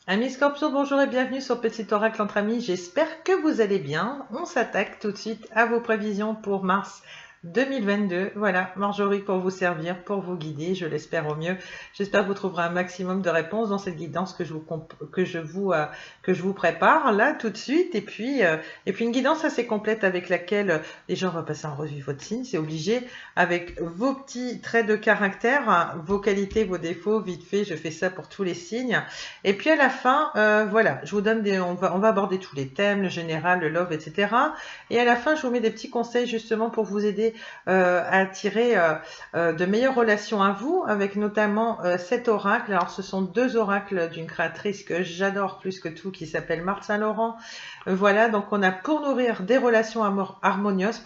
Amis Scorpions, bonjour et bienvenue sur Petit Oracle entre amis. J'espère que vous allez bien. On s'attaque tout de suite à vos prévisions pour mars 2022. Voilà, Marjorie pour vous servir, pour vous guider, je l'espère au mieux. J'espère que vous trouverez un maximum de réponses dans cette guidance que je vous prépare là tout de suite. Et puis une guidance assez complète avec laquelle déjà on va passer en revue votre signe, c'est obligé, avec vos petits traits de caractère, vos qualités, vos défauts, vite fait, je fais ça pour tous les signes. Et puis à la fin, voilà, je vous donne on va aborder tous les thèmes, le général, le love, etc. Et à la fin, je vous mets des petits conseils justement pour vous aider à attirer de meilleures relations à vous, avec notamment cet oracle. Alors ce sont deux oracles d'une créatrice que j'adore plus que tout, qui s'appelle Marthe Saint-Laurent. Voilà, donc on a pour nourrir des relations harmonieuses,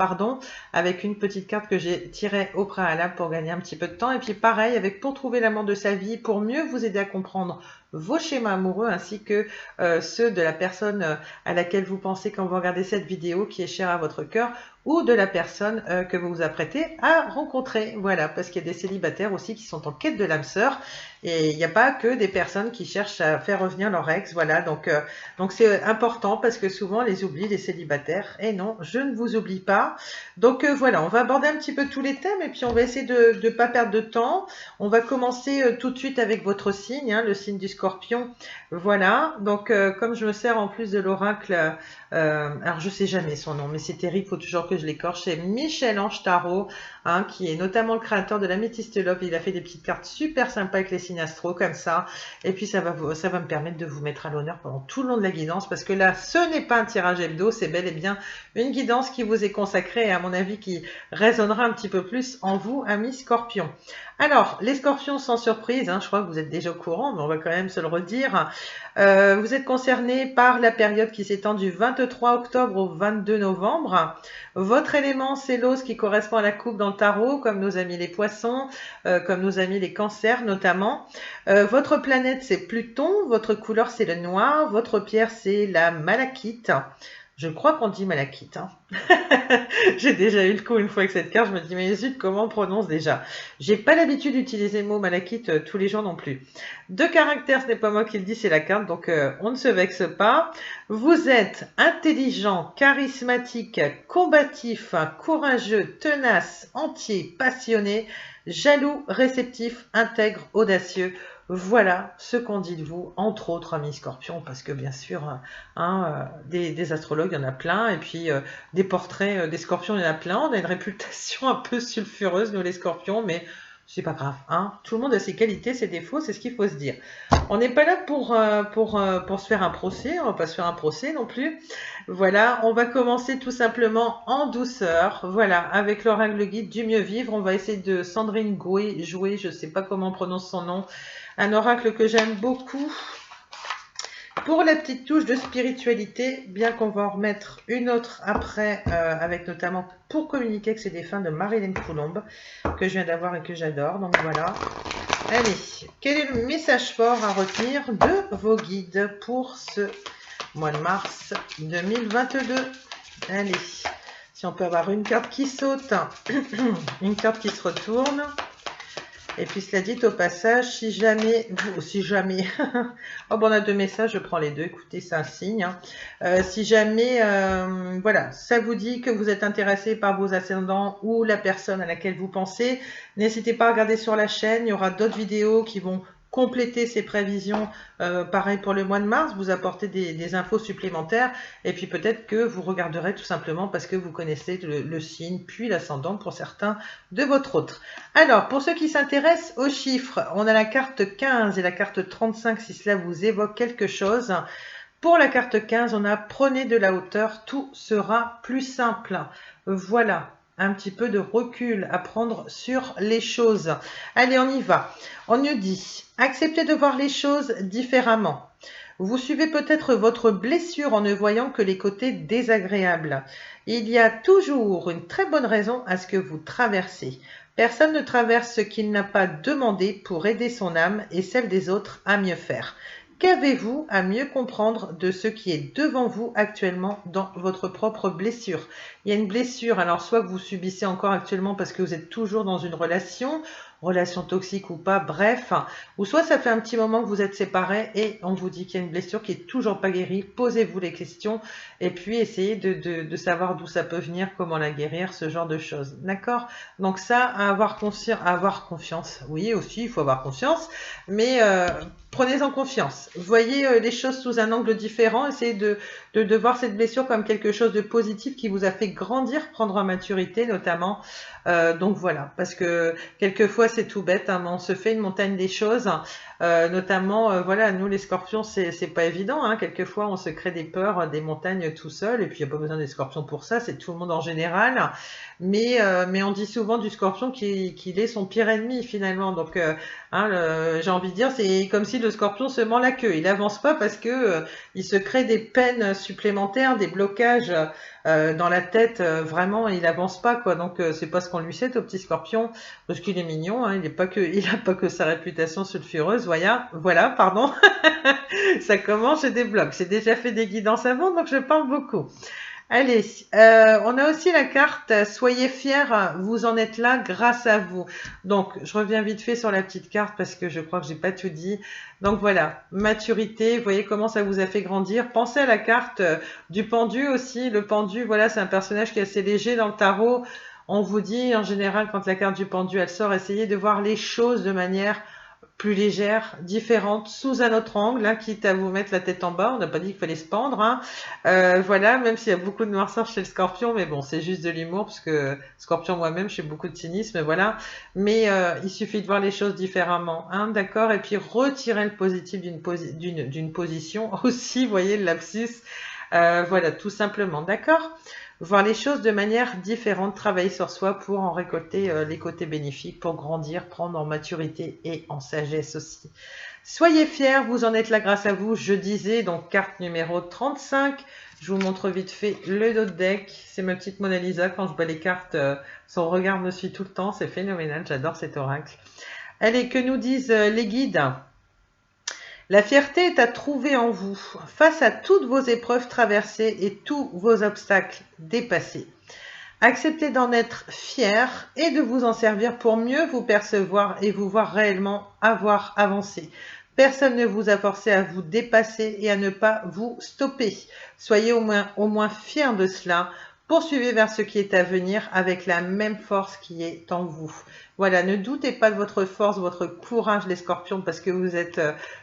avec une petite carte que j'ai tirée au préalable pour gagner un petit peu de temps. Et puis pareil, avec pour trouver l'amour de sa vie, pour mieux vous aider à comprendre vos schémas amoureux ainsi que ceux de la personne à laquelle vous pensez quand vous regardez cette vidéo qui est chère à votre cœur, ou de la personne que vous vous apprêtez à rencontrer. Voilà, parce qu'il y a des célibataires aussi qui sont en quête de l'âme sœur, et il n'y a pas que des personnes qui cherchent à faire revenir leur ex. Voilà, donc c'est important parce que souvent les oublie les célibataires. Et non, je ne vous oublie pas. Donc voilà, on va aborder un petit peu tous les thèmes et puis on va essayer de ne pas perdre de temps. On va commencer tout de suite avec votre signe, hein, le signe du Scorpion. Voilà, donc comme je me sers en plus de l'oracle, alors je sais jamais son nom, mais c'est terrible, il faut toujours que je l'écorche. C'est Michel-Ange Tarot, hein, qui est notamment le créateur de l'Améthyste Love. Il a fait des petites cartes super sympas avec les signes astro comme ça. Et puis ça va me permettre de vous mettre à l'honneur pendant tout le long de la guidance, parce que là, ce n'est pas un tirage hebdo, c'est bel et bien une guidance qui vous est consacrée et à mon avis qui résonnera un petit peu plus en vous, amis Scorpions. Alors, les Scorpions, sans surprise, hein, je crois que vous êtes déjà au courant, mais on va quand même se le redire. Vous êtes concernés par la période qui s'étend du 23 octobre au 22 novembre. Votre élément, c'est l'os qui correspond à la coupe dans le tarot, comme nos amis les poissons, comme nos amis les cancers notamment. Votre planète, c'est Pluton. Votre couleur, c'est le noir. Votre pierre, c'est la malachite. Je crois qu'on dit malachite. Hein. J'ai déjà eu le coup une fois avec cette carte. Je me dis, mais zut, comment on prononce déjà? J'ai pas l'habitude d'utiliser le mot malachite tous les jours non plus. De caractère, ce n'est pas moi qui le dis, c'est la carte. Donc, on ne se vexe pas. Vous êtes intelligent, charismatique, combatif, courageux, tenace, entier, passionné, jaloux, réceptif, intègre, audacieux. Voilà ce qu'on dit de vous, entre autres, amis Scorpions, parce que bien sûr, hein, des astrologues, il y en a plein, et puis des portraits des Scorpions, il y en a plein. On a une réputation un peu sulfureuse, nous les Scorpions, mais c'est pas grave. Hein. Tout le monde a ses qualités, ses défauts, c'est ce qu'il faut se dire. On n'est pas là pour se faire un procès, on va pas se faire un procès non plus. Voilà, on va commencer tout simplement en douceur. Voilà, avec l'oracle guide du mieux vivre, on va essayer de Sandrine Gouet, jouer, je sais pas comment on prononce son nom, un oracle que j'aime beaucoup. Pour la petite touche de spiritualité, bien qu'on va en remettre une autre après, avec notamment pour communiquer que c'est des fins de Marilyn Coulombe, que je viens d'avoir et que j'adore. Donc voilà. Allez, quel est le message fort à retenir de vos guides pour ce mois de mars 2022? Allez, si on peut avoir une carte qui saute, une carte qui se retourne. Et puis cela dit au passage, si jamais, oh bon, on a deux messages, je prends les deux, écoutez, c'est un signe. Hein. Si jamais, voilà, ça vous dit que vous êtes intéressé par vos ascendants ou la personne à laquelle vous pensez, n'hésitez pas à regarder sur la chaîne, il y aura d'autres vidéos qui vont compléter ces prévisions, pareil pour le mois de mars, vous apporter des infos supplémentaires, et puis peut-être que vous regarderez tout simplement parce que vous connaissez le signe, puis l'ascendant pour certains de votre autre. Alors, pour ceux qui s'intéressent aux chiffres, on a la carte 15 et la carte 35 si cela vous évoque quelque chose. Pour la carte 15, on a prenez de la hauteur, tout sera plus simple. Voilà, un petit peu de recul à prendre sur les choses. Allez, on y va. On nous dit, acceptez de voir les choses différemment. Vous suivez peut-être votre blessure en ne voyant que les côtés désagréables. Il y a toujours une très bonne raison à ce que vous traversez. Personne ne traverse ce qu'il n'a pas demandé pour aider son âme et celle des autres à mieux faire. Qu'avez-vous à mieux comprendre de ce qui est devant vous actuellement dans votre propre blessure? Il y a une blessure, alors soit que vous subissez encore actuellement parce que vous êtes toujours dans une relation, relation toxique ou pas, bref. Ou soit ça fait un petit moment que vous êtes séparés et on vous dit qu'il y a une blessure qui est toujours pas guérie. Posez-vous les questions et puis essayez de savoir d'où ça peut venir, comment la guérir, ce genre de choses. D'accord? Donc ça, à avoir confiance. Oui, aussi, il faut avoir confiance, mais prenez-en confiance. Voyez les choses sous un angle différent. Essayez de voir cette blessure comme quelque chose de positif qui vous a fait grandir, prendre en maturité notamment. Donc voilà, parce que quelquefois c'est tout bête, hein, mais on se fait une montagne des choses. Notamment, voilà, nous les scorpions, c'est pas évident. Hein, quelquefois, on se crée des peurs, des montagnes tout seul, et puis il n'y a pas besoin des scorpions pour ça, c'est tout le monde en général. Mais on dit souvent du scorpion qu'il est son pire ennemi finalement. Donc, j'ai envie de dire, c'est comme si le scorpion se mord la queue. Il avance pas parce que il se crée des peines supplémentaires, des blocages dans la tête. Vraiment, il avance pas quoi. Donc, c'est pas ce qu'on lui souhaite au petit scorpion parce qu'il est mignon. Hein, il a pas que sa réputation sulfureuse. Voilà, pardon. Ça commence, je débloque. J'ai déjà fait des guidances avant, donc je parle beaucoup. Allez, on a aussi la carte Soyez fiers, vous en êtes là grâce à vous. Donc, je reviens vite fait sur la petite carte parce que je crois que j'ai pas tout dit. Donc voilà, maturité, vous voyez comment ça vous a fait grandir. Pensez à la carte du pendu aussi. Le pendu, voilà, c'est un personnage qui est assez léger dans le tarot. On vous dit en général quand la carte du pendu elle sort, essayez de voir les choses de manière plus légère, différente, sous un autre angle, hein, quitte à vous mettre la tête en bas. On n'a pas dit qu'il fallait se pendre. Hein. Voilà, même s'il y a beaucoup de noirceur chez le scorpion, mais bon, c'est juste de l'humour, parce que scorpion moi-même, j'ai beaucoup de cynisme, voilà. Mais il suffit de voir les choses différemment, hein, d'accord. Et puis retirer le positif d'une position aussi, vous voyez le lapsus. Voilà, tout simplement, d'accord. Voir les choses de manière différente, travailler sur soi pour en récolter les côtés bénéfiques, pour grandir, prendre en maturité et en sagesse aussi. Soyez fiers, vous en êtes là grâce à vous. Je disais, donc carte numéro 35. Je vous montre vite fait le dos de deck. C'est ma petite Mona Lisa. Quand je bats les cartes, son regard me suit tout le temps. C'est phénoménal, j'adore cet oracle. Allez, que nous disent les guides ? La fierté est à trouver en vous, face à toutes vos épreuves traversées et tous vos obstacles dépassés. Acceptez d'en être fier et de vous en servir pour mieux vous percevoir et vous voir réellement avoir avancé. Personne ne vous a forcé à vous dépasser et à ne pas vous stopper. Soyez au moins fiers de cela. Poursuivez vers ce qui est à venir avec la même force qui est en vous. Voilà, ne doutez pas de votre force, votre courage les scorpions, parce que vous êtes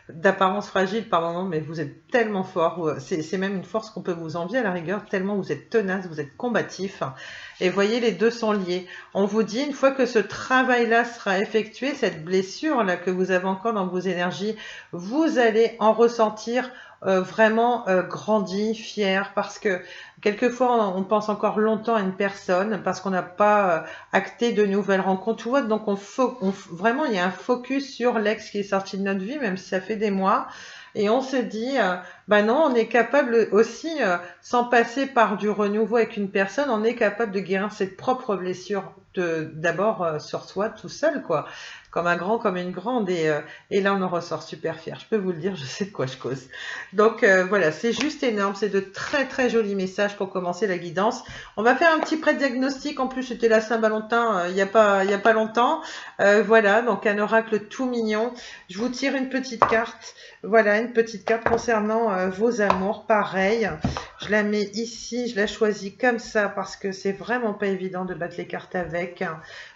d'apparence fragile par moment, mais vous êtes tellement fort. C'est même une force qu'on peut vous envier à la rigueur, tellement vous êtes tenace, vous êtes combatif. Et voyez, les deux sont liés. On vous dit, une fois que ce travail-là sera effectué, cette blessure-là que vous avez encore dans vos énergies, vous allez en ressentir vraiment grandi, fier, parce que quelquefois on pense encore longtemps à une personne parce qu'on n'a pas acté de nouvelles rencontres, tu vois, donc vraiment il y a un focus sur l'ex qui est sorti de notre vie, même si ça fait des mois, et on se dit, bah non, on est capable aussi, sans passer par du renouveau avec une personne, on est capable de guérir cette propre blessure d'abord sur soi tout seul, quoi, comme un grand, comme une grande, et là on en ressort super fier. Je peux vous le dire, je sais de quoi je cause. Donc voilà, c'est juste énorme, c'est de très très jolis messages pour commencer la guidance. On va faire un petit pré-diagnostic, en plus c'était la Saint-Valentin il y a pas longtemps. Voilà, donc un oracle tout mignon. Je vous tire une petite carte, voilà, une petite carte concernant vos amours, pareil. Je la mets ici, je la choisis comme ça parce que c'est vraiment pas évident de battre les cartes avec.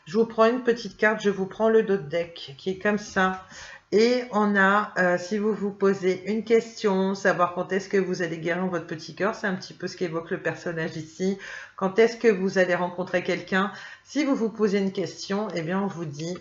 Je vous prends une petite carte, je vous prends le dos de deck qui est comme ça. Et on a, si vous vous posez une question, savoir quand est-ce que vous allez guérir votre petit cœur, c'est un petit peu ce qu'évoque le personnage ici. Quand est-ce que vous allez rencontrer quelqu'un? Si vous vous posez une question, eh bien on vous dit,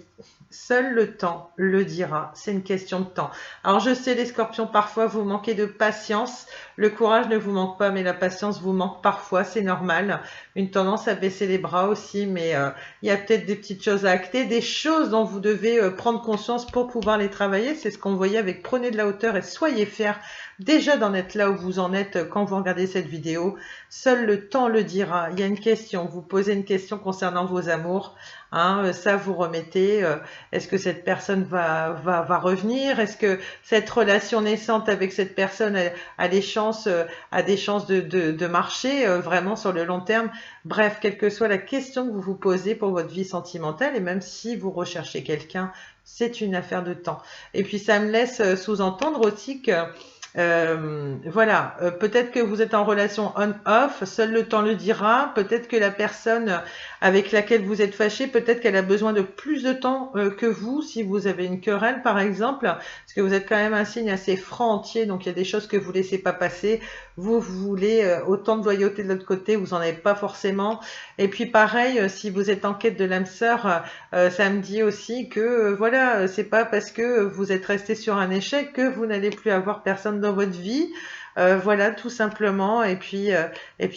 seul le temps le dira, c'est une question de temps. Alors je sais les scorpions, parfois vous manquez de patience, le courage ne vous manque pas, mais la patience vous manque parfois, c'est normal. Une tendance à baisser les bras aussi, mais il y a peut-être des petites choses à acter, des choses dont vous devez prendre conscience pour pouvoir les travailler. C'est ce qu'on voyait avec Prenez de la hauteur et soyez fiers déjà d'en être là où vous en êtes quand vous regardez cette vidéo. Seul le temps le dira. Il y a une question, vous posez une question concernant vos amours. Hein, ça vous remettez, est-ce que cette personne va revenir, est-ce que cette relation naissante avec cette personne a des chances de marcher vraiment sur le long terme? Bref, quelle que soit la question que vous vous posez pour votre vie sentimentale, et même si vous recherchez quelqu'un, c'est une affaire de temps. Et puis ça me laisse sous-entendre aussi que voilà, peut-être que vous êtes en relation on-off, seul le temps le dira. Peut-être que la personne avec laquelle vous êtes fâché, peut-être qu'elle a besoin de plus de temps que vous, si vous avez une querelle par exemple, parce que vous êtes quand même un signe assez franc entier, donc il y a des choses que vous laissez pas passer. Vous voulez autant de loyauté de l'autre côté, vous en avez pas forcément. Et puis pareil, si vous êtes en quête de l'âme sœur, ça me dit aussi que voilà, c'est pas parce que vous êtes resté sur un échec que vous n'allez plus avoir personne dans votre vie. Voilà, tout simplement. Et puis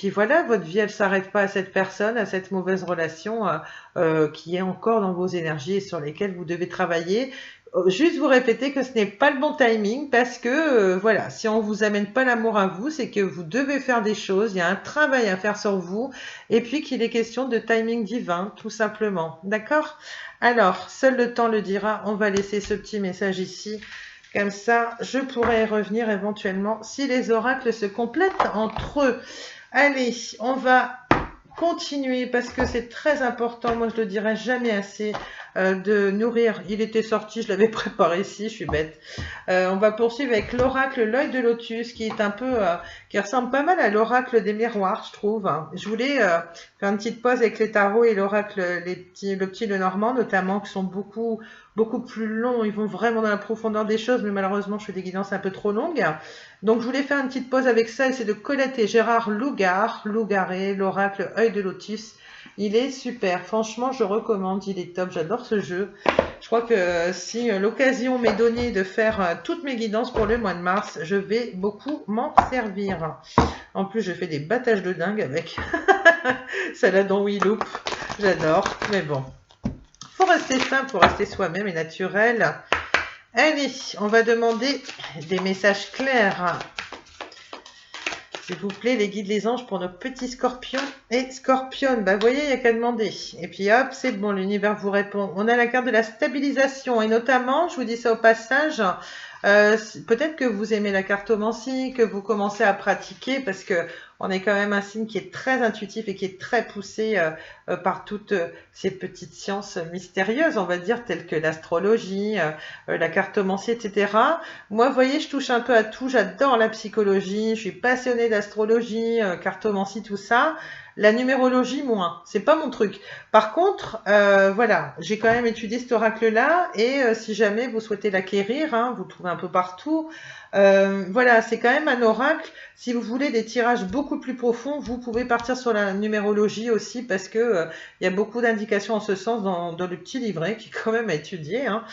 voilà, votre vie, elle s'arrête pas à cette personne, à cette mauvaise relation qui est encore dans vos énergies et sur lesquelles vous devez travailler. Juste vous répéter que ce n'est pas le bon timing parce que voilà, si on vous amène pas l'amour à vous, c'est que vous devez faire des choses, il y a un travail à faire sur vous et puis qu'il est question de timing divin, tout simplement. D'accord? Alors, seul le temps le dira, on va laisser ce petit message ici. Comme ça, je pourrai y revenir éventuellement si les oracles se complètent entre eux. Allez, on va continuer parce que c'est très important, moi je le dirai jamais assez, de nourrir. Il était sorti, je l'avais préparé ici, je suis bête. On va poursuivre avec l'oracle l'œil de lotus qui est un peu, qui ressemble pas mal à l'oracle des miroirs, je trouve. Je voulais faire une petite pause avec les tarots et l'oracle, le petit Lenormand notamment, qui sont beaucoup plus longs. Ils vont vraiment dans la profondeur des choses, mais malheureusement je fais des guidances un peu trop longues. Donc je voulais faire une petite pause avec ça, et c'est de Colette et Gérard Lougaret, l'oracle œil de lotus. Il est super, franchement je recommande, il est top, j'adore ce jeu. Je crois que si l'occasion m'est donnée de faire toutes mes guidances pour le mois de mars, je vais beaucoup m'en servir. En plus je fais des battages de dingue avec. Salade en Wheeloop, j'adore, mais bon. Faut rester simple, faut rester soi-même et naturel. Allez, on va demander des messages clairs. S'il vous plaît, les guides, les anges, pour nos petits scorpions et scorpionnes. Bah, vous voyez, il n'y a qu'à demander. Et puis hop, c'est bon, l'univers vous répond. On a la carte de la stabilisation. Et notamment, je vous dis ça au passage, peut-être que vous aimez la cartomancie, que vous commencez à pratiquer, parce que on est quand même un signe qui est très intuitif et qui est très poussé par toutes ces petites sciences mystérieuses, on va dire, telles que l'astrologie, la cartomancie, etc. Moi, vous voyez, je touche un peu à tout. J'adore la psychologie, je suis passionnée d'astrologie, cartomancie, tout ça. La numérologie, moins. C'est pas mon truc. Par contre, voilà, j'ai quand même étudié cet oracle-là, et si jamais vous souhaitez l'acquérir, hein, vous le trouvez un peu partout. Voilà, c'est quand même un oracle. Si vous voulez des tirages beaucoup plus profonds, vous pouvez partir sur la numérologie aussi, parce que il y a beaucoup d'indications en ce sens dans le petit livret qui est quand même à étudier. Hein.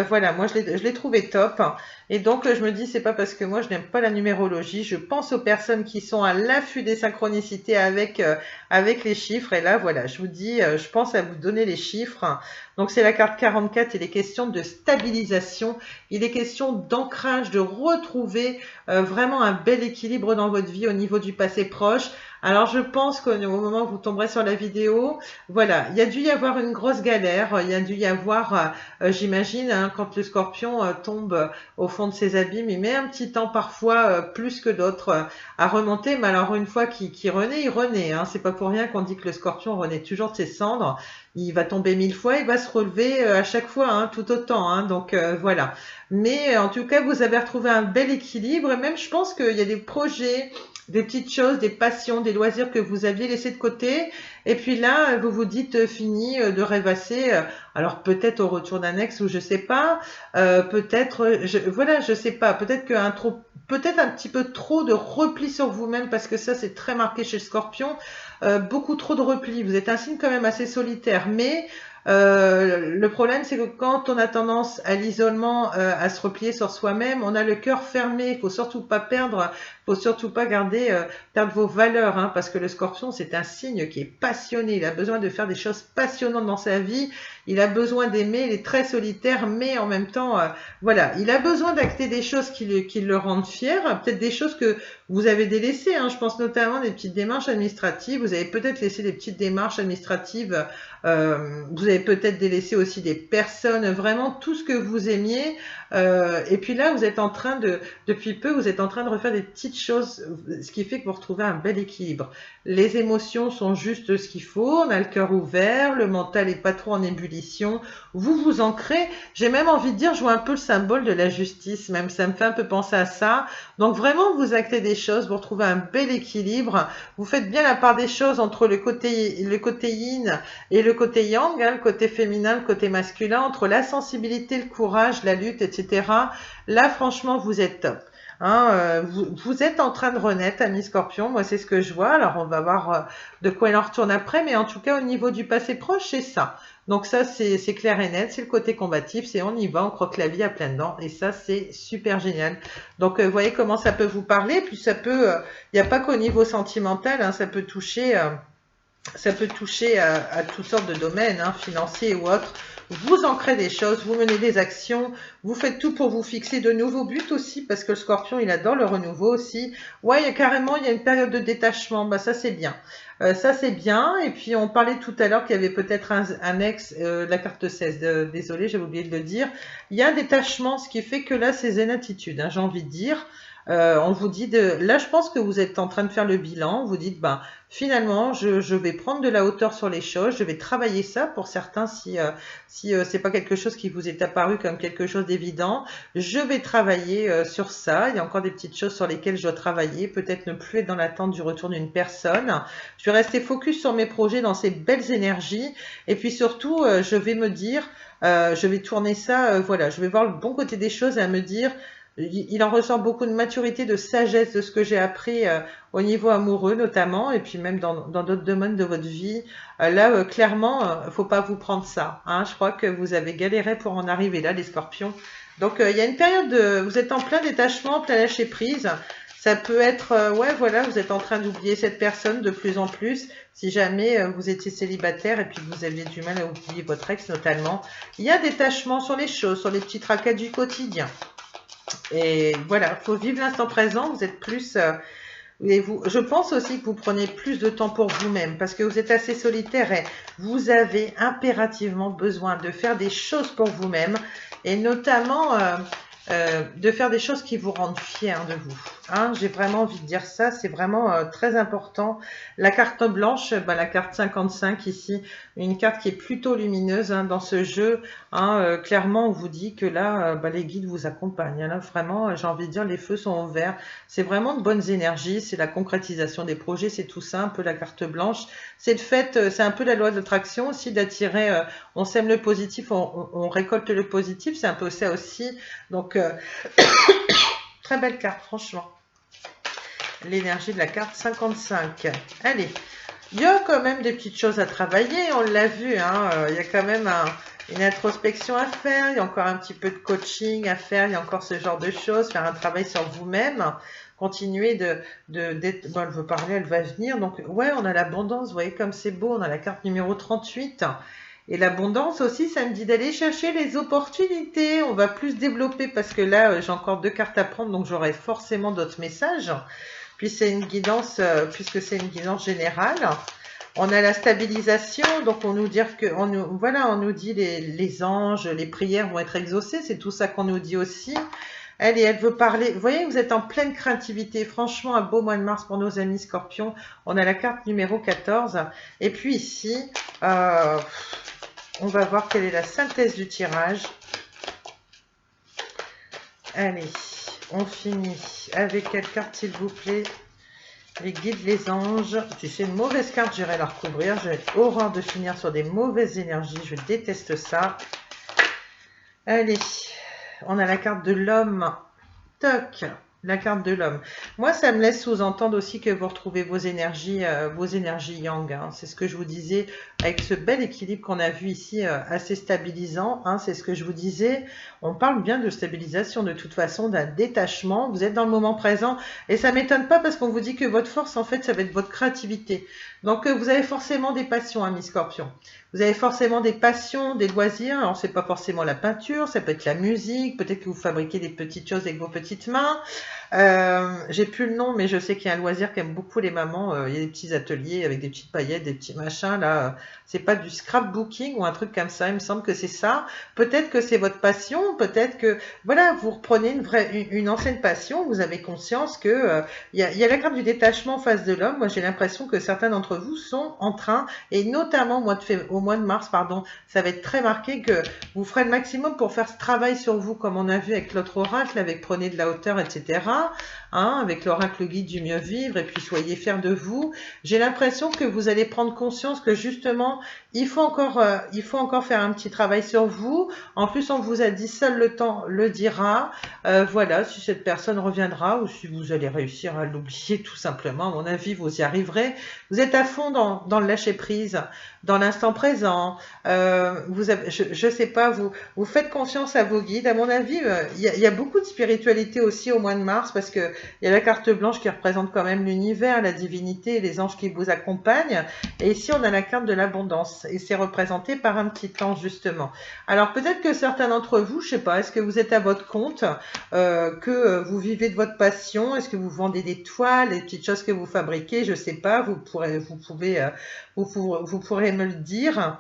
Voilà, moi je l'ai trouvé top. Et donc je me dis, c'est pas parce que moi je n'aime pas la numérologie. Je pense aux personnes qui sont à l'affût des synchronicités avec les chiffres. Et là, voilà, je vous dis, je pense à vous donner les chiffres. Donc c'est la carte 44, il est question de stabilisation, il est question d'ancrage, de retrouver vraiment un bel équilibre dans votre vie au niveau du passé proche. Alors je pense qu'au moment où vous tomberez sur la vidéo, voilà, il y a dû y avoir une grosse galère, il y a dû y avoir, j'imagine, hein, quand le scorpion tombe au fond de ses abîmes, il met un petit temps parfois plus que d'autres à remonter, mais alors une fois qu'il renaît, il renaît. Hein, c'est pas pour rien qu'on dit que le scorpion renaît toujours de ses cendres. Il va tomber 1000 fois, il va se relever à chaque fois, hein, tout autant. Hein, donc voilà. Mais en tout cas, vous avez retrouvé un bel équilibre. Et même, je pense qu'il y a des projets, des petites choses, des passions, des loisirs que vous aviez laissés de côté. Et puis là, vous vous dites fini de rêvasser. Alors peut-être au retour d'un ex ou je sais pas. Peut-être, voilà, je sais pas. Peut-être un petit peu trop de repli sur vous-même, parce que ça c'est très marqué chez le Scorpion. Beaucoup trop de repli. Vous êtes un signe quand même assez solitaire, mais le problème c'est que quand on a tendance à l'isolement, à se replier sur soi-même, on a le cœur fermé. Il faut surtout pas perdre, faut surtout pas perdre vos valeurs, hein, parce que le Scorpion c'est un signe qui est passionné. Il a besoin de faire des choses passionnantes dans sa vie. Il a besoin d'aimer. Il est très solitaire, mais en même temps, voilà, il a besoin d'acter des choses qui le rendent fier. Peut-être des choses que vous avez délaissées. Hein. Je pense notamment des petites démarches administratives. Vous avez peut-être laissé des petites démarches administratives. Vous avez peut-être délaissé aussi des personnes, vraiment tout ce que vous aimiez. Et puis là, vous êtes en train depuis peu, vous êtes en train de refaire des petites choses, ce qui fait que vous retrouvez un bel équilibre. Les émotions sont juste ce qu'il faut, on a le cœur ouvert, le mental est pas trop en ébullition, vous vous ancrez. J'ai même envie de dire, je vois un peu le symbole de la justice, même ça me fait un peu penser à ça. Donc vraiment, vous actez des choses, vous retrouvez un bel équilibre, vous faites bien la part des choses entre le côté yin et le côté yang, hein, le côté féminin, le côté masculin, entre la sensibilité, le courage, la lutte, etc. Là, franchement, vous êtes top. Hein, vous êtes en train de renaître, ami Scorpion. Moi, c'est ce que je vois. Alors, on va voir de quoi il en retourne après. Mais en tout cas, au niveau du passé proche, c'est ça. Donc ça, c'est clair et net. C'est le côté combatif. C'est on y va, on croque la vie à pleines dents. Et ça, c'est super génial. Donc, vous voyez comment ça peut vous parler. Puis ça peut... Il n'y a pas qu'au niveau sentimental. Hein, ça peut toucher... à toutes sortes de domaines, hein, financiers ou autres. Vous ancrez des choses, vous menez des actions, vous faites tout pour vous fixer de nouveaux buts aussi, parce que le Scorpion, il adore le renouveau aussi. Ouais, il y a une période de détachement, bah ça c'est bien. Ça c'est bien, et puis on parlait tout à l'heure qu'il y avait peut-être un ex, la carte 16, désolé, j'avais oublié de le dire. Il y a un détachement, ce qui fait que là c'est zen attitude, hein, j'ai envie de dire. On vous dit là je pense que vous êtes en train de faire le bilan, vous dites finalement je vais prendre de la hauteur sur les choses, je vais travailler ça pour certains si c'est pas quelque chose qui vous est apparu comme quelque chose d'évident, je vais travailler sur ça, il y a encore des petites choses sur lesquelles je dois travailler, peut-être ne plus être dans l'attente du retour d'une personne, je vais rester focus sur mes projets dans ces belles énergies et puis surtout je vais me dire, je vais tourner ça, voilà, je vais voir le bon côté des choses et à me dire il en ressort beaucoup de maturité, de sagesse de ce que j'ai appris au niveau amoureux notamment, et puis même dans d'autres domaines de votre vie. Là, clairement, faut pas vous prendre ça. Hein. Je crois que vous avez galéré pour en arriver là, les scorpions. Donc, il y a une période vous êtes en plein détachement, plein lâcher prise. Ça peut être, ouais, voilà, vous êtes en train d'oublier cette personne de plus en plus. Si jamais vous étiez célibataire et puis que vous aviez du mal à oublier votre ex notamment, il y a détachement sur les choses, sur les petits tracas du quotidien. Et voilà, il faut vivre l'instant présent, vous êtes plus... je pense aussi que vous prenez plus de temps pour vous-même parce que vous êtes assez solitaire et vous avez impérativement besoin de faire des choses pour vous-même et notamment de faire des choses qui vous rendent fiers de vous. Hein, j'ai vraiment envie de dire ça, c'est vraiment très important. La carte blanche, la carte 55 ici, une carte qui est plutôt lumineuse hein, dans ce jeu. Hein, clairement, on vous dit que là, les guides vous accompagnent. Hein, là, vraiment, j'ai envie de dire, les feux sont ouverts. C'est vraiment de bonnes énergies, c'est la concrétisation des projets, c'est tout ça, un peu la carte blanche. C'est le fait, c'est un peu la loi de l'attraction aussi, d'attirer, on sème le positif, on récolte le positif, c'est un peu ça aussi. Donc, très belle carte, franchement. L'énergie de la carte 55. Allez, il y a quand même des petites choses à travailler, on l'a vu, hein, il y a quand même une introspection à faire, il y a encore un petit peu de coaching à faire, il y a encore ce genre de choses, faire un travail sur vous-même, continuer d'être, bon, elle veut parler, elle va venir, donc ouais, on a l'abondance, vous voyez comme c'est beau, on a la carte numéro 38, et l'abondance aussi, ça me dit d'aller chercher les opportunités, on va plus développer, parce que là, j'ai encore 2 cartes à prendre, donc j'aurai forcément d'autres messages, puis c'est une guidance, puisque c'est une guidance générale. On a la stabilisation, donc on nous dit que, on nous dit les anges, les prières vont être exaucées, c'est tout ça qu'on nous dit aussi. Elle veut parler. Vous voyez, vous êtes en pleine créativité. Franchement, un beau mois de mars pour nos amis scorpions. On a la carte numéro 14. Et puis ici, on va voir quelle est la synthèse du tirage. Allez, on finit avec quelle carte, s'il vous plaît? Les guides, les anges. Si c'est une mauvaise carte, j'irai la recouvrir. J'ai horreur de finir sur des mauvaises énergies. Je déteste ça. Allez, on a la carte de l'homme. Toc, la carte de l'homme. Moi, ça me laisse sous-entendre aussi que vous retrouvez vos énergies yang. Hein. C'est ce que je vous disais avec ce bel équilibre qu'on a vu ici, assez stabilisant. Hein. C'est ce que je vous disais. On parle bien de stabilisation, de toute façon, d'un détachement. Vous êtes dans le moment présent et ça m'étonne pas parce qu'on vous dit que votre force, en fait, ça va être votre créativité. Donc, vous avez forcément des passions, amis scorpions. Vous avez forcément des passions, des loisirs. Alors, c'est pas forcément la peinture, ça peut être la musique, peut-être que vous fabriquez des petites choses avec vos petites mains. J'ai plus le nom, mais je sais qu'il y a un loisir qu'aiment beaucoup les mamans. Il y a des petits ateliers avec des petites paillettes, des petits machins. Là, c'est pas du scrapbooking ou un truc comme ça. Il me semble que c'est ça. Peut-être que c'est votre passion. Peut-être que voilà, vous reprenez une ancienne passion. Vous avez conscience que il y a la carte du détachement en face de l'homme. Moi, j'ai l'impression que certains d'entre vous sont en train, et notamment au mois de mars, pardon, ça va être très marqué que vous ferez le maximum pour faire ce travail sur vous, comme on a vu avec l'autre oracle, avec prenez de la hauteur, etc. Hein, avec l'oracle guide du mieux vivre, et puis soyez fiers de vous. J'ai l'impression que vous allez prendre conscience que justement, il faut encore faire un petit travail sur vous. En plus, on vous a dit seul le temps le dira. Voilà, si cette personne reviendra ou si vous allez réussir à l'oublier tout simplement. À mon avis, vous y arriverez. Vous êtes à fond dans le lâcher prise, dans l'instant présent. Je sais pas, vous faites confiance à vos guides. À mon avis, il y a beaucoup de spiritualité aussi au mois de mars parce que il y a la carte blanche qui représente quand même l'univers, la divinité, les anges qui vous accompagnent. Et ici, on a la carte de l'abondance et c'est représenté par un petit ange justement. Alors peut-être que certains d'entre vous, je sais pas, est-ce que vous êtes à votre compte, que vous vivez de votre passion, est-ce que vous vendez des toiles, des petites choses que vous fabriquez, je sais pas, vous pourrez me le dire.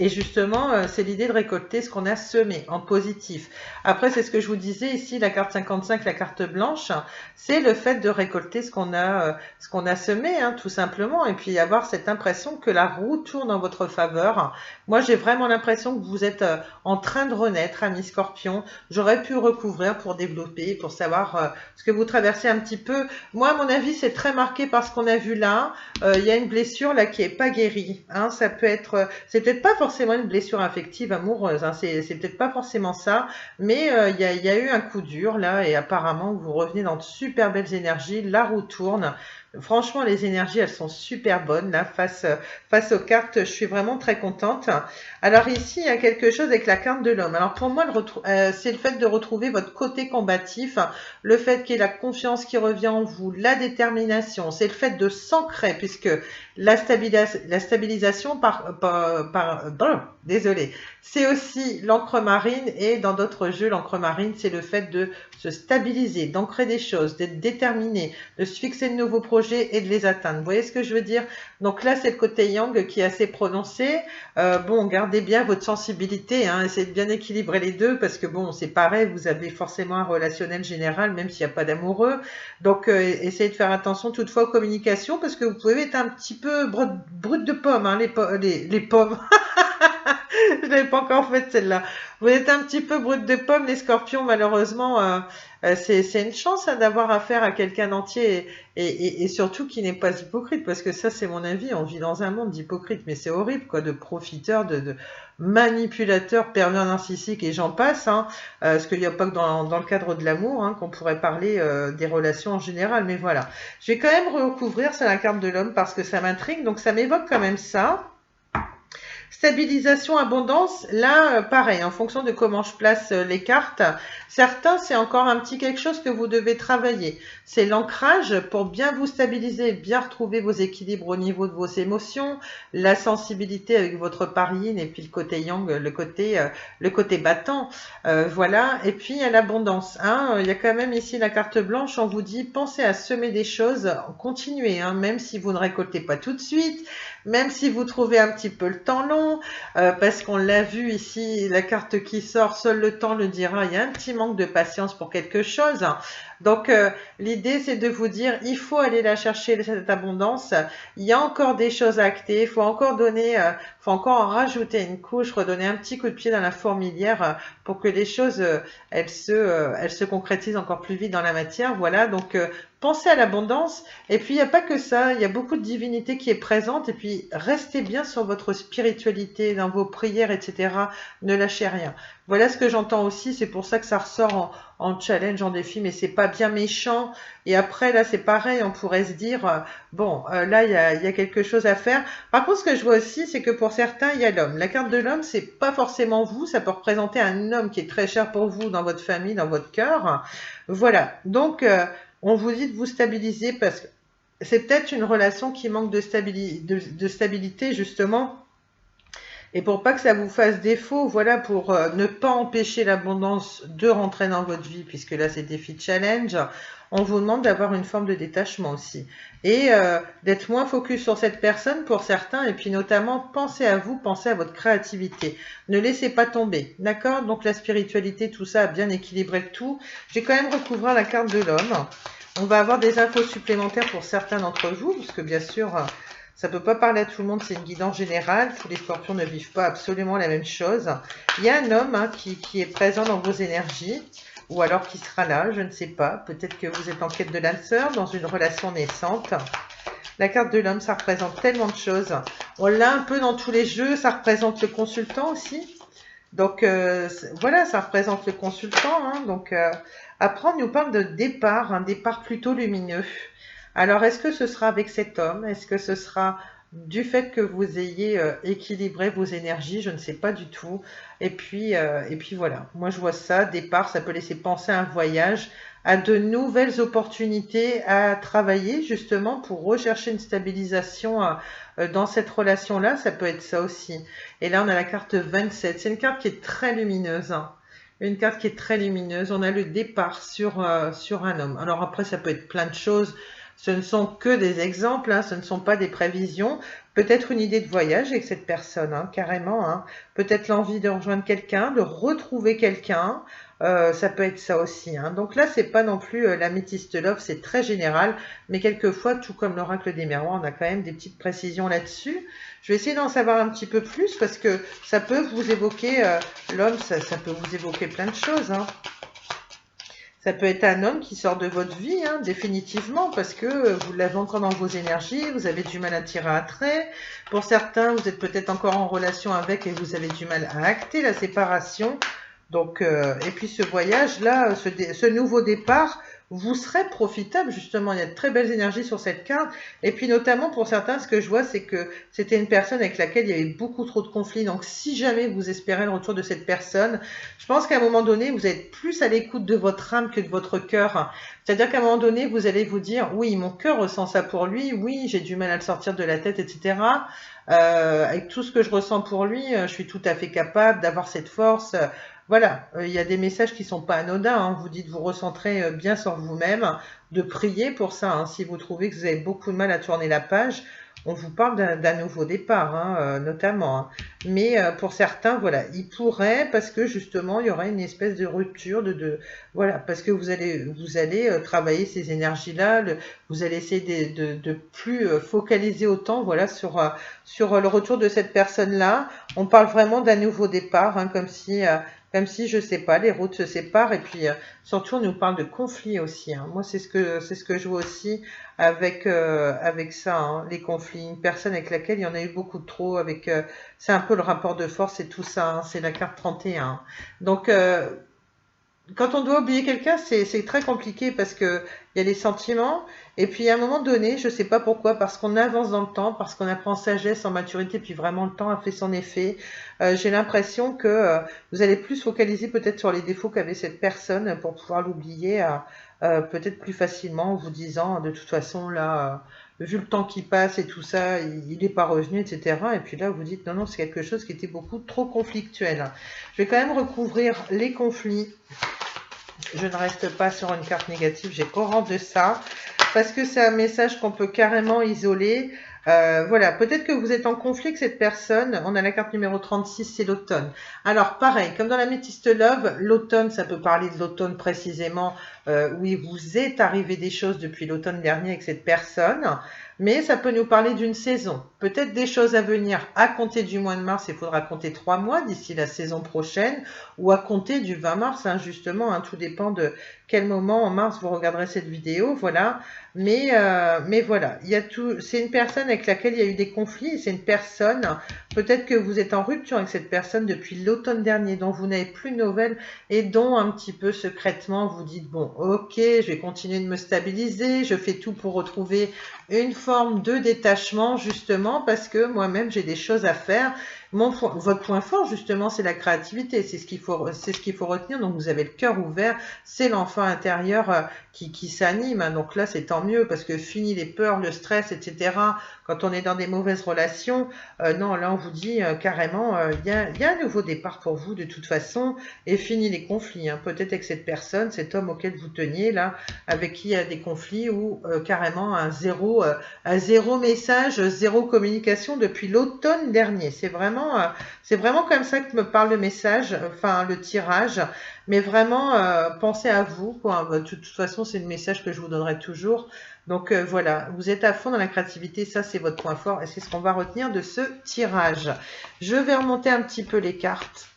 Et justement, c'est l'idée de récolter ce qu'on a semé en positif. Après, c'est ce que je vous disais ici, la carte 55, la carte blanche, c'est le fait de récolter ce qu'on a semé, hein, tout simplement, et puis avoir cette impression que la roue tourne en votre faveur. Moi, j'ai vraiment l'impression que vous êtes en train de renaître, ami Scorpion. J'aurais pu recouvrir pour développer, pour savoir ce que vous traversez un petit peu. Moi, à mon avis, c'est très marqué par ce qu'on a vu là. Il y a une blessure là qui est pas guérie. Hein, ça peut être, c'est peut-être pas forcément une blessure affective amoureuse. Hein, c'est peut-être pas forcément ça, mais il y a eu un coup dur là et apparemment vous revenez dans de super belles énergies. La roue tourne. Franchement, les énergies, elles sont super bonnes là face aux cartes. Je suis vraiment très contente. Alors ici, il y a quelque chose avec la carte de l'homme. Alors pour moi, c'est le fait de retrouver votre côté combatif, le fait qu'il y ait la confiance qui revient en vous, la détermination. C'est le fait de s'ancrer puisque la stabilisation désolé, c'est aussi l'encre marine et dans d'autres jeux, l'encre marine, c'est le fait de se stabiliser, d'ancrer des choses, d'être déterminé, de se fixer de nouveaux projets et de les atteindre. Vous voyez ce que je veux dire? Donc là, c'est le côté yang qui est assez prononcé. Bon, gardez bien votre sensibilité, hein, essayez de bien équilibrer les deux parce que bon, c'est pareil, vous avez forcément un relationnel général, même s'il n'y a pas d'amoureux. Donc, essayez de faire attention toutefois aux communications parce que vous pouvez être un petit peu brut de pomme, hein, les pommes. Je l'avais pas encore faite celle-là. Vous êtes un petit peu brut de pomme, les scorpions, malheureusement. C'est une chance hein, d'avoir affaire à quelqu'un d'entier et surtout qui n'est pas hypocrite, parce que ça, c'est mon avis. On vit dans un monde d'hypocrites, mais c'est horrible, quoi, de profiteurs, de manipulateurs, pervers narcissiques et j'en passe. Hein, parce qu'il n'y a pas que dans le cadre de l'amour hein, qu'on pourrait parler des relations en général. Mais voilà. Je vais quand même recouvrir sur la carte de l'homme parce que ça m'intrigue, donc ça m'évoque quand même ça. Stabilisation, abondance, là, pareil, en fonction de comment je place les cartes, certains, c'est encore un petit quelque chose que vous devez travailler. C'est l'ancrage pour bien vous stabiliser, bien retrouver vos équilibres au niveau de vos émotions, la sensibilité avec votre parine et puis le côté yang, le côté battant. Voilà, et puis il y a l'abondance. Hein. Il y a quand même ici la carte blanche, on vous dit, pensez à semer des choses, continuez, hein, même si vous ne récoltez pas tout de suite, même si vous trouvez un petit peu le temps long, parce qu'on l'a vu ici, la carte qui sort, seul le temps le dira, il y a un petit manque de patience pour quelque chose. Donc, l'idée, c'est de vous dire, il faut aller la chercher, cette abondance. Il y a encore des choses à acter. Il faut encore faut encore en rajouter une couche, redonner un petit coup de pied dans la fourmilière pour que les choses, elles se concrétisent encore plus vite dans la matière. Voilà, donc, pensez à l'abondance. Et puis, il n'y a pas que ça. Il y a beaucoup de divinité qui est présente. Et puis, restez bien sur votre spiritualité, dans vos prières, etc. Ne lâchez rien. Voilà ce que j'entends aussi. C'est pour ça que ça ressort en challenge, en défi, mais c'est pas bien méchant. Et après, là, c'est pareil, on pourrait se dire, bon, là, il y a quelque chose à faire. Par contre, ce que je vois aussi, c'est que pour certains, il y a l'homme. La carte de l'homme, c'est pas forcément vous, ça peut représenter un homme qui est très cher pour vous, dans votre famille, dans votre cœur. Voilà. Donc, on vous dit de vous stabiliser parce que c'est peut-être une relation qui manque de stabilité, justement. Et pour pas que ça vous fasse défaut, voilà, pour ne pas empêcher l'abondance de rentrer dans votre vie, puisque là c'est défi challenge, on vous demande d'avoir une forme de détachement aussi. Et d'être moins focus sur cette personne pour certains, et puis notamment pensez à vous, pensez à votre créativité. Ne laissez pas tomber, d'accord? Donc la spiritualité, tout ça a bien équilibré le tout. J'ai quand même recouvert la carte de l'homme. On va avoir des infos supplémentaires pour certains d'entre vous, parce que bien sûr, ça ne peut pas parler à tout le monde, c'est une guidance générale. Tous les scorpions ne vivent pas absolument la même chose. Il y a un homme qui est présent dans vos énergies, ou alors qui sera là, je ne sais pas. Peut-être que vous êtes en quête de l'âme sœur, dans une relation naissante. La carte de l'homme, ça représente tellement de choses. On l'a un peu dans tous les jeux, ça représente le consultant aussi. Donc voilà, ça représente le consultant. Hein, donc après, on nous parle de départ, un départ plutôt lumineux. Alors, est-ce que ce sera avec cet homme? Est-ce que ce sera du fait que vous ayez équilibré vos énergies? Je ne sais pas du tout. Et puis voilà, moi je vois ça, départ, ça peut laisser penser à un voyage, à de nouvelles opportunités à travailler justement pour rechercher une stabilisation dans cette relation-là. Ça peut être ça aussi. Et là, on a la carte 27. C'est une carte qui est très lumineuse. Hein. Une carte qui est très lumineuse. On a le départ sur un homme. Alors après, ça peut être plein de choses. Ce ne sont que des exemples, hein, ce ne sont pas des prévisions. Peut-être une idée de voyage avec cette personne, hein, carrément. Hein. Peut-être l'envie de rejoindre quelqu'un, de retrouver quelqu'un. Ça peut être ça aussi. Hein. Donc là, c'est pas non plus l'améthyste love, c'est très général. Mais quelquefois, tout comme l'oracle des miroirs, on a quand même des petites précisions là-dessus. Je vais essayer d'en savoir un petit peu plus parce que ça peut vous évoquer, l'homme, ça peut vous évoquer plein de choses. Hein. Ça peut être un homme qui sort de votre vie, hein, définitivement, parce que vous l'avez encore dans vos énergies, vous avez du mal à tirer un trait. Pour certains, vous êtes peut-être encore en relation avec et vous avez du mal à acter la séparation. Donc, et puis ce voyage-là, ce nouveau départ, vous serez profitable justement. Il y a de très belles énergies sur cette carte. Et puis notamment pour certains, ce que je vois, c'est que c'était une personne avec laquelle il y avait beaucoup trop de conflits. Donc si jamais vous espérez le retour de cette personne, je pense qu'à un moment donné, vous êtes plus à l'écoute de votre âme que de votre cœur. C'est-à-dire qu'à un moment donné, vous allez vous dire, oui, mon cœur ressent ça pour lui, oui, j'ai du mal à le sortir de la tête, etc. Avec tout ce que je ressens pour lui, je suis tout à fait capable d'avoir cette force. Voilà, il y a des messages qui sont pas anodins. Hein. Vous dites vous recentrez bien sur vous-même, de prier pour ça. Hein. Si vous trouvez que vous avez beaucoup de mal à tourner la page, on vous parle d'un nouveau départ, hein, notamment. Hein. Mais pour certains, voilà, il pourrait, parce que justement, il y aura une espèce de rupture, voilà, parce que vous allez travailler ces énergies-là, vous allez essayer de plus focaliser autant, voilà, sur le retour de cette personne-là. On parle vraiment d'un nouveau départ, hein, comme si, je sais pas, les routes se séparent et puis surtout on nous parle de conflits aussi. Hein. Moi, c'est ce que je vois aussi avec ça, hein, les conflits. Une personne avec laquelle il y en a eu beaucoup trop, c'est un peu le rapport de force et tout ça. Hein. C'est la carte 31. Donc quand on doit oublier quelqu'un, c'est très compliqué parce que il y a les sentiments, et puis à un moment donné, je sais pas pourquoi, parce qu'on avance dans le temps, parce qu'on apprend en sagesse, en maturité, puis vraiment le temps a fait son effet. J'ai l'impression que vous allez plus focaliser peut-être sur les défauts qu'avait cette personne pour pouvoir l'oublier peut-être plus facilement en vous disant de toute façon là. Vu le temps qui passe et tout ça, il n'est pas revenu, etc. Et puis là, vous dites, non, non, c'est quelque chose qui était beaucoup trop conflictuel. Je vais quand même recouvrir les conflits. Je ne reste pas sur une carte négative, j'ai horreur de ça, parce que c'est un message qu'on peut carrément isoler. Voilà, peut-être que vous êtes en conflit avec cette personne. On a la carte numéro 36, c'est l'automne. Alors pareil, comme dans la Métiste Love, l'automne, ça peut parler de l'automne précisément, où il vous est arrivé des choses depuis l'automne dernier avec cette personne. Mais ça peut nous parler d'une saison. Peut-être des choses à venir à compter du mois de mars. Il faudra compter 3 mois d'ici la saison prochaine ou à compter du 20 mars, hein, justement. Hein, tout dépend de quel moment en mars vous regarderez cette vidéo. Voilà. Mais voilà, c'est une personne avec laquelle il y a eu des conflits. C'est une personne, peut-être que vous êtes en rupture avec cette personne depuis l'automne dernier, dont vous n'avez plus de nouvelles et dont un petit peu secrètement vous dites, bon, ok, je vais continuer de me stabiliser. Je fais tout pour retrouver une forme de détachement justement parce que moi-même j'ai des choses à faire Votre point fort, justement, c'est la créativité. C'est ce qu'il faut retenir. Donc, vous avez le cœur ouvert. C'est l'enfant intérieur qui s'anime. Donc là, c'est tant mieux parce que fini les peurs, le stress, etc. Quand on est dans des mauvaises relations, non, là, on vous dit carrément, il y a un nouveau départ pour vous de toute façon et fini les conflits. Hein. Peut-être avec cette personne, cet homme auquel vous teniez, là, avec qui il y a des conflits ou carrément un zéro message, zéro communication depuis l'automne dernier. C'est vraiment comme ça que me parle le message, enfin le tirage. Mais vraiment, pensez à vous, quoi. De toute façon, c'est le message que je vous donnerai toujours. Donc voilà, vous êtes à fond dans la créativité, ça c'est votre point fort et c'est ce qu'on va retenir de ce tirage. Je vais remonter un petit peu les cartes.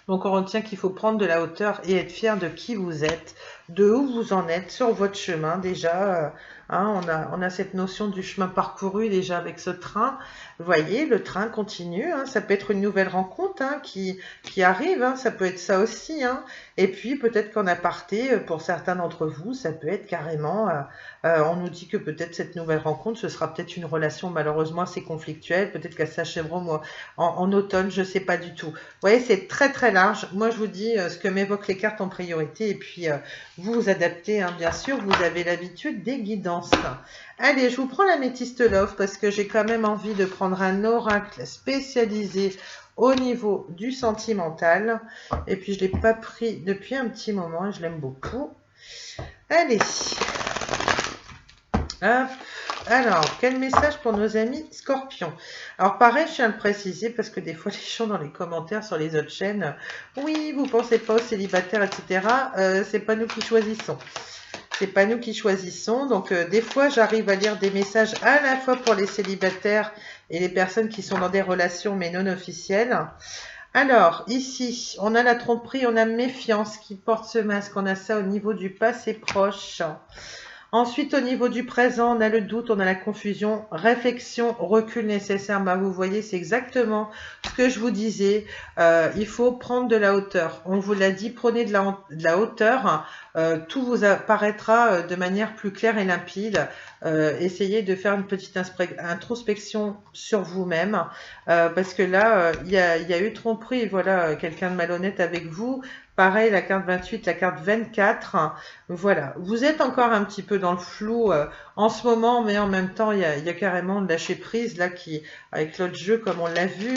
Donc on retient qu'il faut prendre de la hauteur et être fier de qui vous êtes, de où vous en êtes sur votre chemin déjà. Hein, on a cette notion du chemin parcouru déjà avec ce train. Vous voyez, le train continue. Hein, ça peut être une nouvelle rencontre hein, qui arrive. Hein, ça peut être ça aussi. Hein. Et puis peut-être qu'en aparté, pour certains d'entre vous, ça peut être carrément... on nous dit que peut-être cette nouvelle rencontre, ce sera peut-être une relation malheureusement assez conflictuelle. Peut-être qu'elle s'achèvera en automne, je ne sais pas du tout. Vous voyez, c'est très très large. Moi, je vous dis ce que m'évoquent les cartes en priorité. Et puis, vous vous adaptez, hein, bien sûr. Vous avez l'habitude des guidances. Allez, je vous prends l'améthyste love parce que j'ai quand même envie de prendre un oracle spécialisé au niveau du sentimental. Et puis, je ne l'ai pas pris depuis un petit moment et je l'aime beaucoup. Allez. Hop. Alors, quel message pour nos amis Scorpions? Alors, pareil, je tiens à le préciser parce que des fois, les gens dans les commentaires sur les autres chaînes, oui, vous pensez pas aux célibataires, etc. C'est pas nous qui choisissons. C'est pas nous qui choisissons. Donc, des fois, j'arrive à lire des messages à la fois pour les célibataires et les personnes qui sont dans des relations mais non officielles. Alors, ici, on a la tromperie, on a méfiance qui porte ce masque. On a ça au niveau du passé proche. Ensuite, au niveau du présent, on a le doute, on a la confusion, réflexion, recul nécessaire. Bah, vous voyez, c'est exactement ce que je vous disais. Il faut prendre de la hauteur. On vous l'a dit, prenez de la hauteur. Tout vous apparaîtra de manière plus claire et limpide. Essayez de faire une petite introspection sur vous-même. Parce que là, il y a eu tromperie, voilà, quelqu'un de malhonnête avec vous. Pareil, la carte 28, la carte 24. Voilà, vous êtes encore un petit peu dans le flou en ce moment, mais en même temps, il y a carrément de lâcher prise, là, avec l'autre jeu, comme on l'a vu.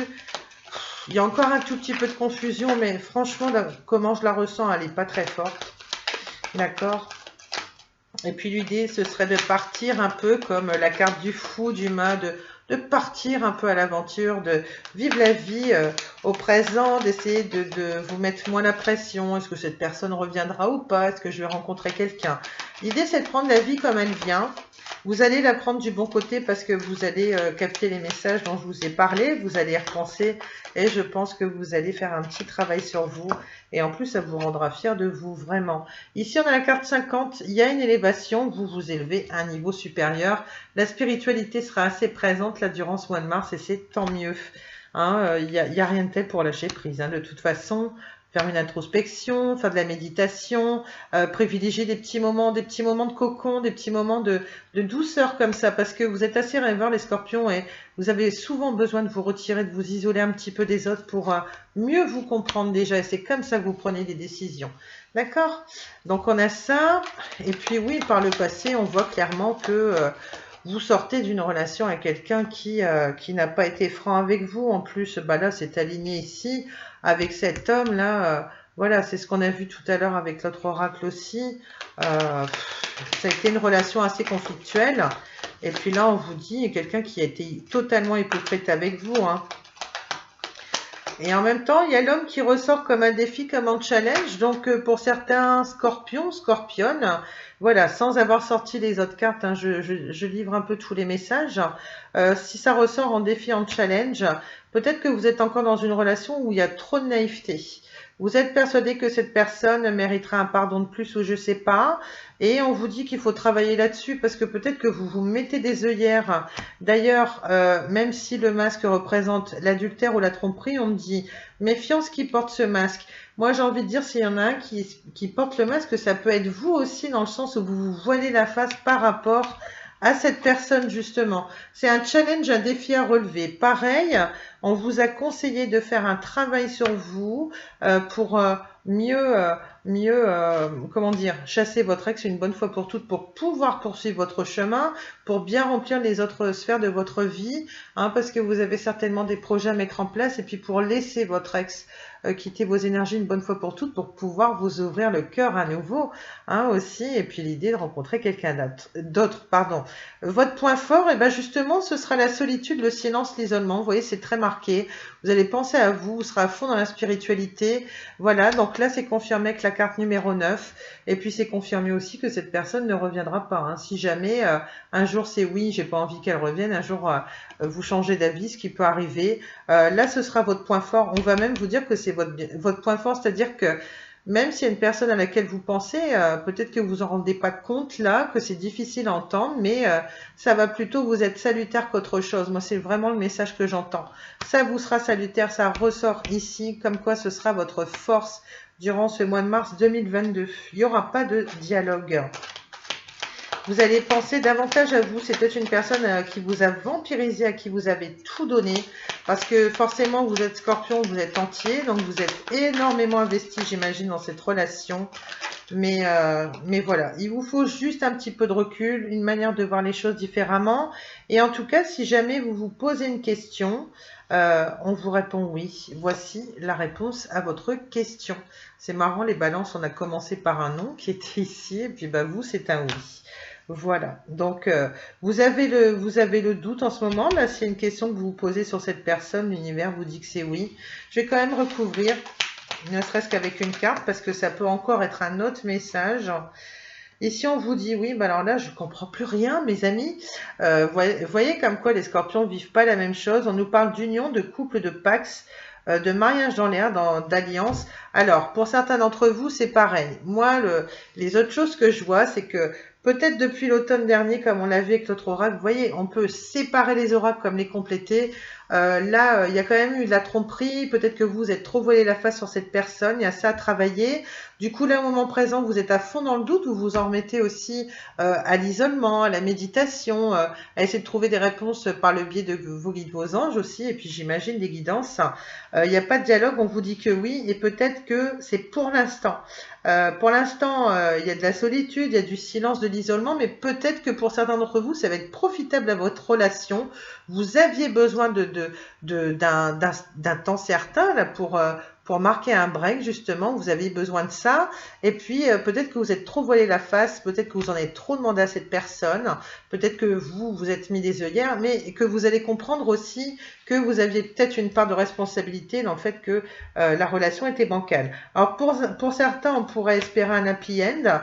Il y a encore un tout petit peu de confusion, mais franchement, là, comment je la ressens, elle n'est pas très forte. D'accord? Et puis l'idée, ce serait de partir un peu comme la carte du fou, du mât, de partir un peu à l'aventure, de vivre la vie au présent, d'essayer de vous mettre moins la pression. Est-ce que cette personne reviendra ou pas? Est-ce que je vais rencontrer quelqu'un? L'idée, c'est de prendre la vie comme elle vient. Vous allez la prendre du bon côté parce que vous allez capter les messages dont je vous ai parlé, vous allez y repenser et je pense que vous allez faire un petit travail sur vous et en plus ça vous rendra fier de vous vraiment. Ici on a la carte 50, il y a une élévation, vous vous élevez à un niveau supérieur, la spiritualité sera assez présente là durant ce mois de mars et c'est tant mieux. Hein, y a rien de tel pour lâcher prise, hein, de toute façon. Faire une introspection, faire de la méditation, privilégier des petits moments de cocon, des petits moments de douceur comme ça, parce que vous êtes assez rêveurs les scorpions et vous avez souvent besoin de vous retirer, de vous isoler un petit peu des autres pour mieux vous comprendre déjà, et c'est comme ça que vous prenez des décisions. D'accord? Donc on a ça, et puis oui, par le passé, on voit clairement que... vous sortez d'une relation avec quelqu'un qui n'a pas été franc avec vous. En plus, bah là, c'est aligné ici avec cet homme-là. Voilà, c'est ce qu'on a vu tout à l'heure avec l'autre oracle aussi. Ça a été une relation assez conflictuelle. Et puis là, on vous dit, quelqu'un qui a été totalement hypocrite avec vous. Hein. Et en même temps, il y a l'homme qui ressort comme un défi, comme un challenge. Donc, pour certains scorpions, scorpionnes, voilà, sans avoir sorti les autres cartes, hein, je livre un peu tous les messages. Si ça ressort en défi, en challenge, peut-être que vous êtes encore dans une relation où il y a trop de naïveté. Vous êtes persuadé que cette personne méritera un pardon de plus ou je sais pas. Et on vous dit qu'il faut travailler là-dessus parce que peut-être que vous vous mettez des œillères. D'ailleurs, même si le masque représente l'adultère ou la tromperie, on me dit méfiance qui porte ce masque. Moi, j'ai envie de dire, s'il y en a un qui porte le masque, ça peut être vous aussi dans le sens où vous vous voilez la face par rapport à cette personne justement. C'est un challenge, un défi à relever. Pareil, on vous a conseillé de faire un travail sur vous pour comment dire, chasser votre ex une bonne fois pour toutes, pour pouvoir poursuivre votre chemin, pour bien remplir les autres sphères de votre vie, hein, parce que vous avez certainement des projets à mettre en place, et puis pour laisser votre ex quitter vos énergies une bonne fois pour toutes, pour pouvoir vous ouvrir le cœur à nouveau, hein, aussi, et puis l'idée de rencontrer quelqu'un d'autre, pardon. Votre point fort, et ben justement, ce sera la solitude, le silence, l'isolement. Vous voyez, c'est très marqué. Vous allez penser à vous, vous serez à fond dans la spiritualité. Voilà, donc là, c'est confirmé avec la carte numéro 9. Et puis, c'est confirmé aussi que cette personne ne reviendra pas, hein. Si jamais, un jour, c'est oui, j'ai pas envie qu'elle revienne, un jour, vous changez d'avis, ce qui peut arriver. Là, ce sera votre point fort. On va même vous dire que c'est votre point fort, c'est-à-dire que même s'il y a une personne à laquelle vous pensez, peut-être que vous en rendez pas compte là, que c'est difficile à entendre, mais ça va plutôt vous être salutaire qu'autre chose. Moi, c'est vraiment le message que j'entends. Ça vous sera salutaire, ça ressort ici, comme quoi ce sera votre force durant ce mois de mars 2022. Il n'y aura pas de dialogue. Vous allez penser davantage à vous. C'est peut-être une personne qui vous a vampirisé, à qui vous avez tout donné. Parce que forcément, vous êtes scorpion, vous êtes entier. Donc, vous êtes énormément investi, j'imagine, dans cette relation. Mais voilà, il vous faut juste un petit peu de recul, une manière de voir les choses différemment. Et en tout cas, si jamais vous vous posez une question, on vous répond oui. Voici la réponse à votre question. C'est marrant, les balances, on a commencé par un non qui était ici. Et puis, bah, vous, c'est un oui. Voilà, donc vous avez le doute en ce moment. Là, c'est une question que vous vous posez sur cette personne, l'univers vous dit que c'est oui. Je vais quand même recouvrir, ne serait-ce qu'avec une carte, parce que ça peut encore être un autre message. Et si on vous dit oui, bah alors là, je ne comprends plus rien, mes amis. Voyez comme quoi les scorpions ne vivent pas la même chose. On nous parle d'union, de couple, de pax, de mariage dans l'air, d'alliance. Alors, pour certains d'entre vous, c'est pareil. Moi, les autres choses que je vois, c'est que peut-être depuis l'automne dernier, comme on l'a vu avec l'autre oracle, vous voyez, on peut séparer les oracles comme les compléter. Là, il y a quand même eu de la tromperie. Peut-être que vous êtes trop voilé la face sur cette personne. Il y a ça à travailler. Du coup, là, au moment présent, vous êtes à fond dans le doute ou vous en remettez aussi à l'isolement, à la méditation, à essayer de trouver des réponses par le biais de vos guides, vos anges aussi. Et puis, j'imagine des guidances. Il n'y a pas de dialogue. On vous dit que oui. Et peut-être que c'est pour l'instant. Pour l'instant, il y a de la solitude, il y a du silence, de l'isolement, mais peut-être que pour certains d'entre vous, ça va être profitable à votre relation. Vous aviez besoin d'un temps certain là, pour marquer un break, justement. Vous aviez besoin de ça. Et puis, peut-être que vous êtes trop voilé la face, peut-être que vous en avez trop demandé à cette personne, peut-être que vous êtes mis des œillères, mais que vous allez comprendre aussi que vous aviez peut-être une part de responsabilité dans le fait que la relation était bancale. Alors, pour certains, on pourrait espérer un happy end,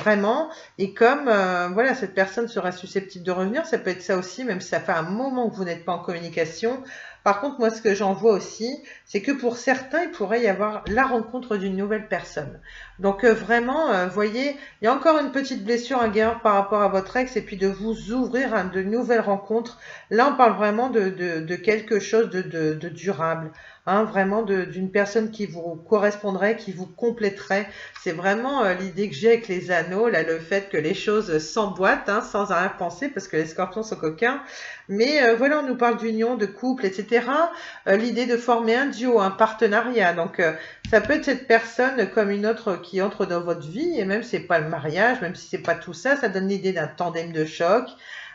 vraiment, et comme voilà, cette personne sera susceptible de revenir, ça peut être ça aussi, même si ça fait un moment que vous n'êtes pas en communication. Par contre, moi, ce que j'en vois aussi, c'est que pour certains, il pourrait y avoir la rencontre d'une nouvelle personne. Donc, vraiment, voyez, il y a encore une petite blessure à guérir par rapport à votre ex, et puis de vous ouvrir à de nouvelles rencontres. Là, on parle vraiment de quelque chose de durable. Hein, vraiment d'une personne qui vous correspondrait, qui vous compléterait. C'est vraiment l'idée que j'ai avec les anneaux, là, le fait que les choses s'emboîtent, hein, sans rien penser, parce que les scorpions sont coquins. Mais voilà, on nous parle d'union, de couple, etc. L'idée de former un duo, un partenariat. Donc, ça peut être cette personne comme une autre qui entre dans votre vie, et même si c'est pas le mariage, même si c'est pas tout ça, ça donne l'idée d'un tandem de choc.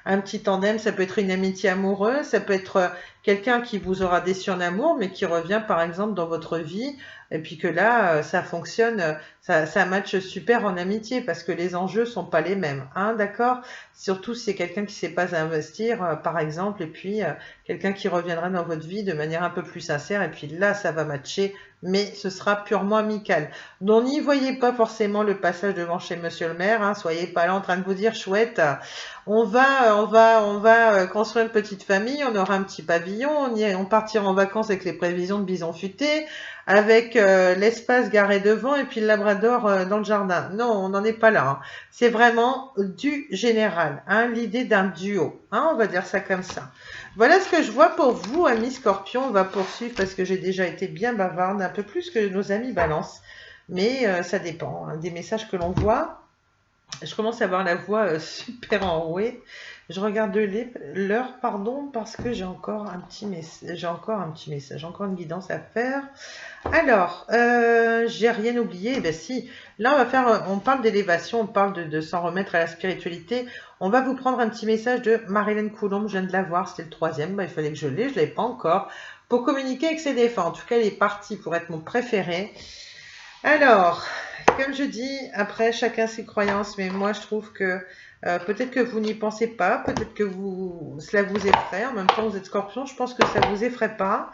Un petit tandem, ça peut être une amitié amoureuse, ça peut être quelqu'un qui vous aura déçu en amour, mais qui revient par exemple dans votre vie, et puis que là, ça fonctionne, ça matche super en amitié, parce que les enjeux sont pas les mêmes, hein, d'accord? Surtout si c'est quelqu'un qui sait pas investir, par exemple, et puis quelqu'un qui reviendra dans votre vie de manière un peu plus sincère, et puis là, ça va matcher, mais ce sera purement amical. Donc n'y voyez pas forcément le passage devant chez Monsieur le maire, hein, soyez pas là en train de vous dire, chouette, on va construire une petite famille, on aura un petit pavillon, on partira en vacances avec les prévisions de bison futé, avec l'espace garé devant et puis le labrador dans le jardin. Non, on n'en est pas là, hein. C'est vraiment du général, hein, l'idée d'un duo, hein, on va dire ça comme ça. Voilà ce que je vois pour vous, amis Scorpion. On va poursuivre parce que j'ai déjà été bien bavarde, un peu plus que nos amis Balance. Mais ça dépend, hein, des messages que l'on voit. Je commence à avoir la voix super enrouée. Je regarde l'heure, pardon, parce que j'ai encore un petit message, j'ai encore une guidance à faire. Alors, j'ai rien oublié. Eh ben si, là on parle d'élévation, on parle de s'en remettre à la spiritualité. On va vous prendre un petit message de Marilyn Coulomb. Je viens de la voir, c'était le troisième. Il fallait que je l'ai pas encore. Pour communiquer avec ses défunts. En tout cas, elle est partie pour être mon préféré. Alors, comme je dis, après, chacun ses croyances, mais moi, je trouve que peut-être que vous n'y pensez pas, peut-être que cela vous effraie. En même temps, vous êtes scorpion, je pense que ça ne vous effraie pas.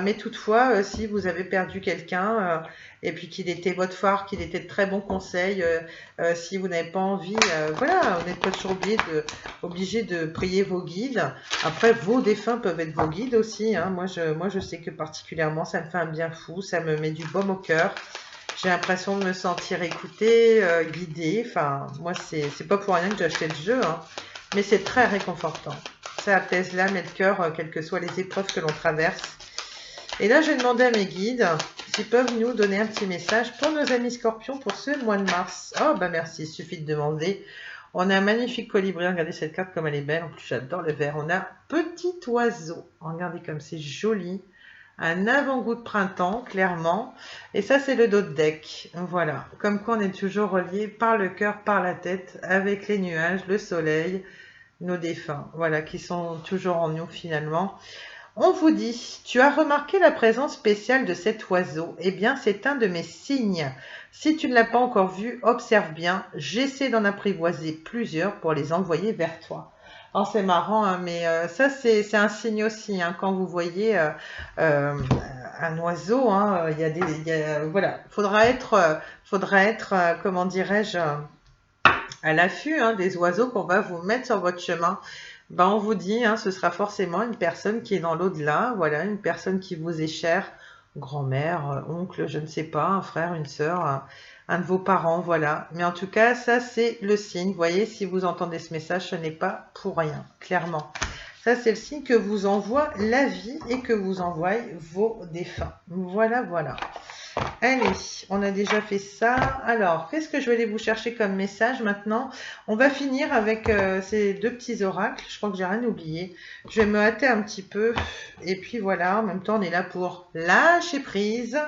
Mais toutefois, si vous avez perdu quelqu'un et puis qu'il était votre phare, qu'il était de très bons conseils, si vous n'avez pas envie, voilà, vous n'êtes pas toujours obligé de prier vos guides. Après, vos défunts peuvent être vos guides aussi. Hein. Moi, je sais que particulièrement, ça me fait un bien fou, ça me met du baume au cœur. J'ai l'impression de me sentir écoutée, guidée. Enfin, moi, c'est pas pour rien que j'ai acheté le jeu, hein. Mais c'est très réconfortant. Ça apaise l'âme et le cœur, quelles que soient les épreuves que l'on traverse. Et là, j'ai demandé à mes guides s'ils peuvent nous donner un petit message pour nos amis scorpions pour ce mois de mars. Oh, bah merci, il suffit de demander. On a un magnifique colibri. Regardez cette carte comme elle est belle. En plus, j'adore le vert. On a petit oiseau. Regardez comme c'est joli. Un avant-goût de printemps, clairement. Et ça, c'est le dos de deck. Voilà. Comme quoi, on est toujours relié par le cœur, par la tête, avec les nuages, le soleil, nos défunts. Voilà, qui sont toujours en nous, finalement. On vous dit, tu as remarqué la présence spéciale de cet oiseau. Eh bien, c'est un de mes signes. Si tu ne l'as pas encore vu, observe bien. J'essaie d'en apprivoiser plusieurs pour les envoyer vers toi. Oh, c'est marrant, hein, mais ça, c'est un signe aussi. Hein, quand vous voyez un oiseau, hein, voilà, faudra être, comment dirais-je, à l'affût des oiseaux qu'on va vous mettre sur votre chemin. Ben, on vous dit, hein, ce sera forcément une personne qui est dans l'au-delà, voilà, une personne qui vous est chère, grand-mère, oncle, je ne sais pas, un frère, une sœur, un de vos parents, voilà. Mais en tout cas, ça, c'est le signe. Vous voyez, si vous entendez ce message, ce n'est pas pour rien, clairement. Ça, c'est le signe que vous envoie la vie et que vous envoient vos défunts. Voilà, voilà. Allez, on a déjà fait ça. Alors, qu'est-ce que je vais aller vous chercher comme message maintenant? On va finir avec ces deux petits oracles. Je crois que j'ai rien oublié. Je vais me hâter un petit peu. Et puis voilà, en même temps, on est là pour lâcher prise.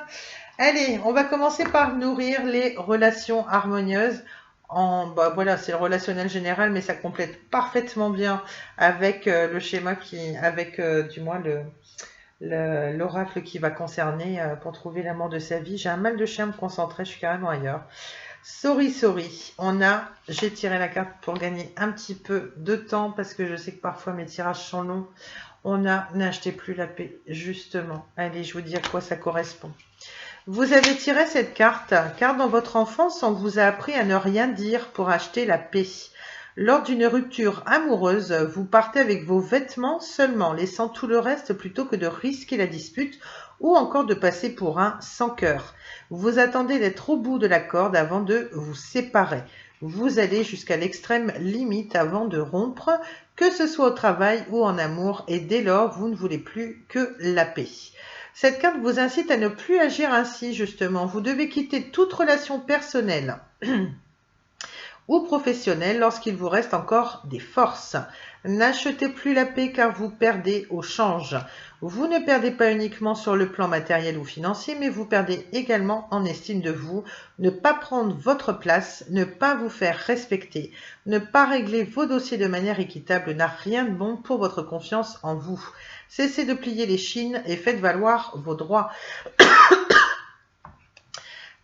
Allez, on va commencer par nourrir les relations harmonieuses. Voilà, c'est le relationnel général, mais ça complète parfaitement bien avec le schéma du moins l'oracle qui va concerner pour trouver l'amour de sa vie. J'ai un mal de chien à me concentrer, je suis carrément ailleurs. Sorry. J'ai tiré la carte pour gagner un petit peu de temps parce que je sais que parfois mes tirages sont longs. On a n'achetez plus la paix, justement. Allez, je vous dis à quoi ça correspond. Vous avez tiré cette carte car dans votre enfance, on vous a appris à ne rien dire pour acheter la paix. Lors d'une rupture amoureuse, vous partez avec vos vêtements seulement, laissant tout le reste plutôt que de risquer la dispute ou encore de passer pour un sans cœur. Vous attendez d'être au bout de la corde avant de vous séparer. Vous allez jusqu'à l'extrême limite avant de rompre, que ce soit au travail ou en amour, et dès lors, vous ne voulez plus que la paix. Cette carte vous incite à ne plus agir ainsi, justement. Vous devez quitter toute relation personnelle ou professionnelle lorsqu'il vous reste encore des forces. N'achetez plus la paix car vous perdez au change. Vous ne perdez pas uniquement sur le plan matériel ou financier, mais vous perdez également en estime de vous. Ne pas prendre votre place, ne pas vous faire respecter, ne pas régler vos dossiers de manière équitable n'a rien de bon pour votre confiance en vous. Cessez de plier les chines et faites valoir vos droits.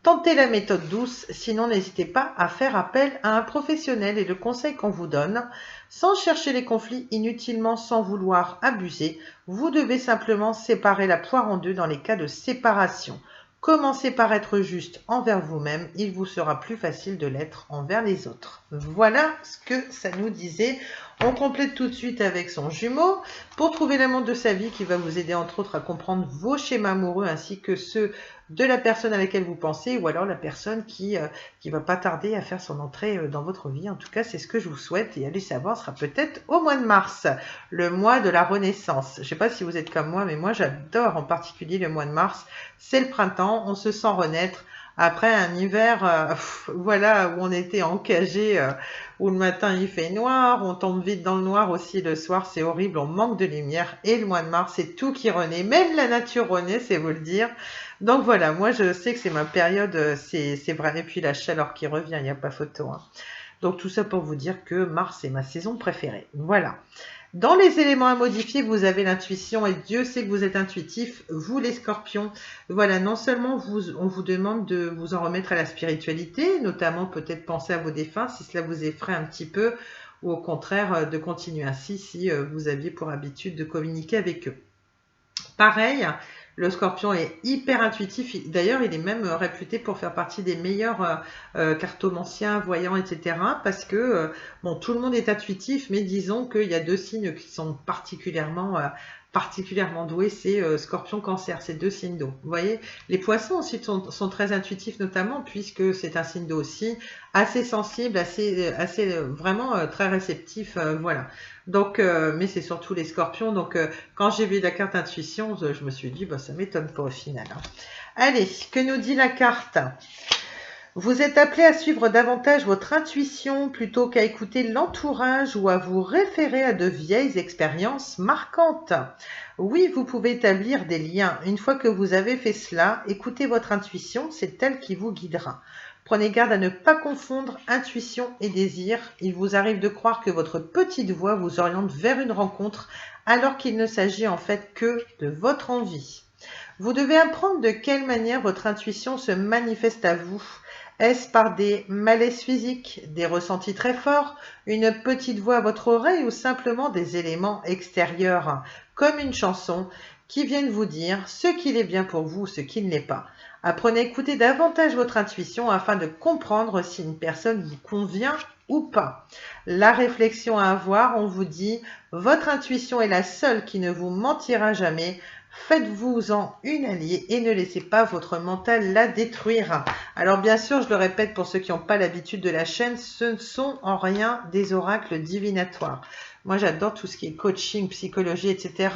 Tentez la méthode douce, sinon n'hésitez pas à faire appel à un professionnel et le conseil qu'on vous donne. Sans chercher les conflits inutilement, sans vouloir abuser, vous devez simplement séparer la poire en deux dans les cas de séparation. Commencez par être juste envers vous-même, il vous sera plus facile de l'être envers les autres. Voilà ce que ça nous disait. On complète tout de suite avec son jumeau pour trouver l'amour de sa vie qui va vous aider entre autres à comprendre vos schémas amoureux ainsi que ceux de la personne à laquelle vous pensez ou alors la personne qui va pas tarder à faire son entrée dans votre vie. En tout cas, c'est ce que je vous souhaite et allez savoir, ce sera peut-être au mois de mars, le mois de la renaissance. Je ne sais pas si vous êtes comme moi, mais moi j'adore en particulier le mois de mars. C'est le printemps, on se sent renaître après un hiver, voilà, où on était encagé, où le matin il fait noir, on tombe vite dans le noir aussi le soir, c'est horrible, on manque de lumière. Et le mois de mars, c'est tout qui renaît, même la nature renaît, c'est vous le dire. Donc voilà, moi je sais que c'est ma période, c'est vrai. Et puis la chaleur qui revient, il n'y a pas photo, hein. Donc tout ça pour vous dire que mars est ma saison préférée. Voilà. Dans les éléments à modifier, vous avez l'intuition et Dieu sait que vous êtes intuitif, vous les scorpions. Voilà, non seulement on vous demande de vous en remettre à la spiritualité, notamment peut-être penser à vos défunts si cela vous effraie un petit peu, ou au contraire de continuer ainsi si vous aviez pour habitude de communiquer avec eux. Pareil, le scorpion est hyper intuitif. D'ailleurs, il est même réputé pour faire partie des meilleurs cartomanciens, voyants, etc. Parce que, bon, tout le monde est intuitif, mais disons qu'il y a deux signes qui sont particulièrement doués, c'est scorpion, cancer, c'est deux signes d'eau. Vous voyez, les poissons aussi sont très intuitifs, notamment, puisque c'est un signe d'eau aussi, assez sensible, assez vraiment très réceptif, voilà. Donc, mais c'est surtout les scorpions. Donc, quand j'ai vu la carte intuition, je me suis dit, bah, ça m'étonne pas au final, hein. Allez, que nous dit la carte? Vous êtes appelé à suivre davantage votre intuition plutôt qu'à écouter l'entourage ou à vous référer à de vieilles expériences marquantes. Oui, vous pouvez établir des liens. Une fois que vous avez fait cela, écoutez votre intuition, c'est elle qui vous guidera. Prenez garde à ne pas confondre intuition et désir. Il vous arrive de croire que votre petite voix vous oriente vers une rencontre alors qu'il ne s'agit en fait que de votre envie. Vous devez apprendre de quelle manière votre intuition se manifeste à vous. Est-ce par des malaises physiques, des ressentis très forts, une petite voix à votre oreille ou simplement des éléments extérieurs, comme une chanson, qui viennent vous dire ce qu'il est bien pour vous, ce qui ne l'est pas? Apprenez à écouter davantage votre intuition afin de comprendre si une personne vous convient ou pas. La réflexion à avoir, on vous dit, votre intuition est la seule qui ne vous mentira jamais. Faites-vous-en une alliée et ne laissez pas votre mental la détruire. Alors bien sûr, je le répète pour ceux qui n'ont pas l'habitude de la chaîne, ce ne sont en rien des oracles divinatoires. Moi, j'adore tout ce qui est coaching, psychologie, etc.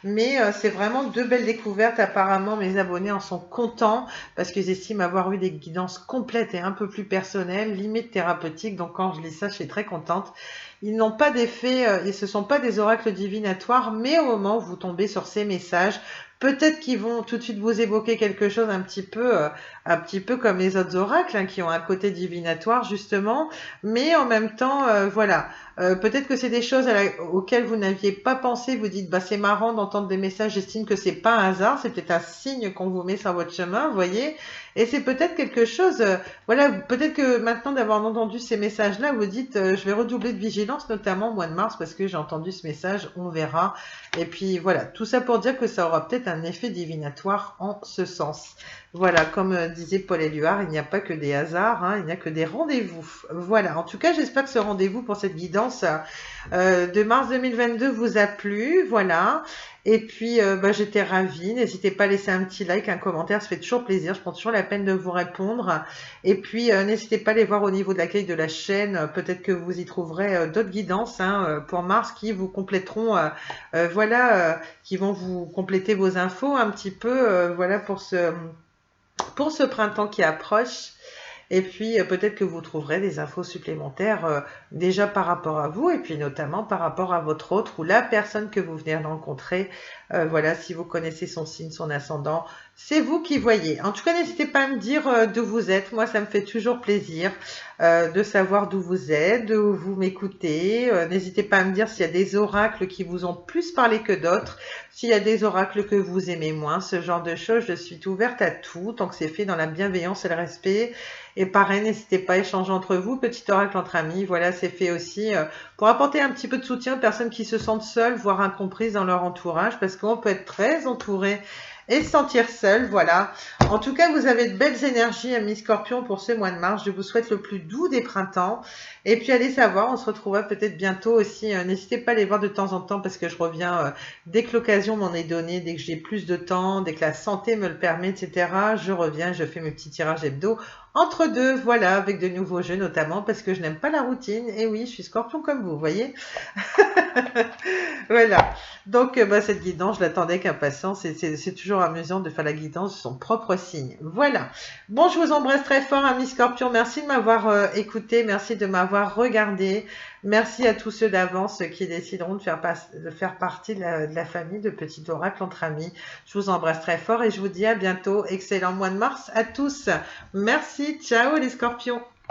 Mais c'est vraiment deux belles découvertes. Apparemment, mes abonnés en sont contents parce qu'ils estiment avoir eu des guidances complètes et un peu plus personnelles, limite thérapeutiques. Donc, quand je lis ça, je suis très contente. Ils n'ont pas d'effet, et ce ne sont pas des oracles divinatoires, mais au moment où vous tombez sur ces messages, peut-être qu'ils vont tout de suite vous évoquer quelque chose un petit peu comme les autres oracles, hein, qui ont un côté divinatoire justement, mais en même temps, voilà. Peut-être que c'est des choses auxquelles vous n'aviez pas pensé. Vous dites, bah c'est marrant d'entendre des messages. J'estime que c'est pas un hasard, c'est peut-être un signe qu'on vous met sur votre chemin, vous voyez. Et c'est peut-être quelque chose. Voilà, peut-être que maintenant d'avoir entendu ces messages-là, vous dites, je vais redoubler de vigilance, notamment au mois de mars, parce que j'ai entendu ce message. On verra. Et puis voilà, tout ça pour dire que ça aura peut-être un effet divinatoire en ce sens. Voilà, comme disait Paul Éluard, il n'y a pas que des hasards, hein, il n'y a que des rendez-vous. Voilà, en tout cas, j'espère que ce rendez-vous pour cette guidance de mars 2022 vous a plu. Voilà, et puis bah, j'étais ravie. N'hésitez pas à laisser un petit like, un commentaire, ça fait toujours plaisir. Je prends toujours la peine de vous répondre. Et puis, n'hésitez pas à aller voir au niveau de l'accueil de la chaîne. Peut-être que vous y trouverez d'autres guidances, hein, pour mars qui vous compléteront, voilà, qui vont vous compléter vos infos un petit peu, voilà, pour ce printemps qui approche. Et puis peut-être que vous trouverez des infos supplémentaires déjà par rapport à vous et puis notamment par rapport à votre autre ou la personne que vous venez de rencontrer. Voilà, si vous connaissez son signe, son ascendant, c'est vous qui voyez. En tout cas, n'hésitez pas à me dire d'où vous êtes. Moi, ça me fait toujours plaisir de savoir d'où vous êtes, d'où vous m'écoutez. N'hésitez pas à me dire s'il y a des oracles qui vous ont plus parlé que d'autres, s'il y a des oracles que vous aimez moins, ce genre de choses. Je suis ouverte à tout, tant que c'est fait dans la bienveillance et le respect. Et pareil, n'hésitez pas à échanger entre vous, petit oracle entre amis. Voilà, c'est fait aussi pour apporter un petit peu de soutien aux personnes qui se sentent seules, voire incomprises dans leur entourage, parce qu'on peut être très entouré et se sentir seul. Voilà. En tout cas, vous avez de belles énergies, amis Scorpion, pour ce mois de mars. Je vous souhaite le plus doux des printemps. Et puis, allez savoir, on se retrouvera peut-être bientôt aussi. N'hésitez pas à les voir de temps en temps parce que je reviens dès que l'occasion m'en est donnée, dès que j'ai plus de temps, dès que la santé me le permet, etc. Je reviens, je fais mes petits tirages hebdo entre deux, voilà, avec de nouveaux jeux notamment, parce que je n'aime pas la routine. Et oui, je suis scorpion comme vous voyez. Voilà. Donc, bah, cette guidance, je l'attendais avec impatience. Et c'est toujours amusant de faire la guidance de son propre signe. Voilà. Bon, je vous embrasse très fort, amis scorpions. Merci de m'avoir écouté. Merci de m'avoir regardé. Merci à tous ceux d'avance qui décideront de faire partie de la famille de Petit Oracle entre amis. Je vous embrasse très fort et je vous dis à bientôt. Excellent mois de mars à tous. Merci. Ciao les scorpions.